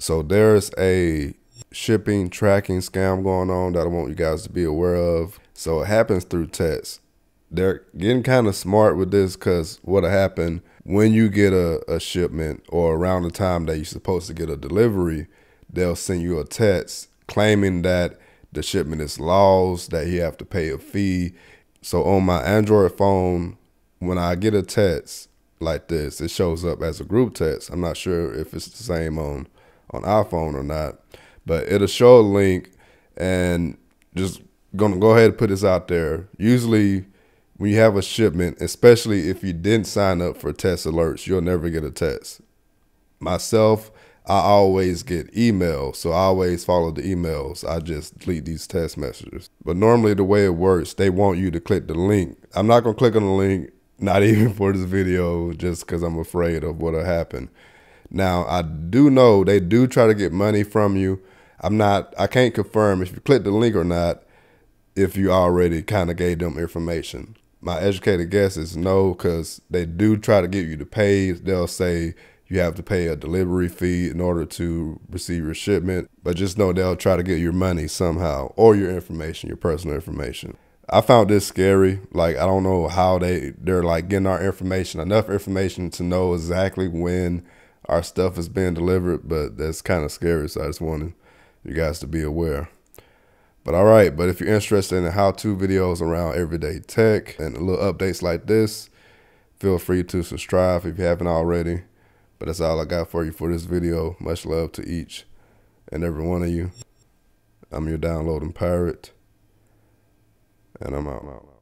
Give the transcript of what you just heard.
So there's a shipping tracking scam going on that I want you guys to be aware of. So it happens through text. They're getting kind of smart with this because what'll happen when you get a shipment or around the time that you're supposed to get a delivery, they'll send you a text claiming that the shipment is lost, that you have to pay a fee. So on my Android phone, when I get a text like this, it shows up as a group text. I'm not sure if it's the same on iPhone or not, but it'll show a link, and just gonna go ahead and put this out there. Usually when you have a shipment, especially if you didn't sign up for text alerts, you'll never get a text. Myself, I always get emails, so I always follow the emails. I just delete these text messages. But normally the way it works, they want you to click the link. I'm not gonna click on the link, not even for this video, just because I'm afraid of what'll happen. Now, I do know they do try to get money from you. I can't confirm if you click the link or not, if you already kind of gave them information. My educated guess is no, because they do try to get you to pay. They'll say you have to pay a delivery fee in order to receive your shipment, but just know they'll try to get your money somehow, or your information, your personal information. I found this scary. Like, I don't know how they're like getting our information, enough information to know exactly when our stuff is being delivered, but that's kind of scary. So I just wanted you guys to be aware. But all right, but if you're interested in how-to videos around everyday tech and little updates like this, feel free to subscribe if you haven't already. But that's all I got for you for this video. Much love to each and every one of you. I'm your downloading pirate, and I'm out.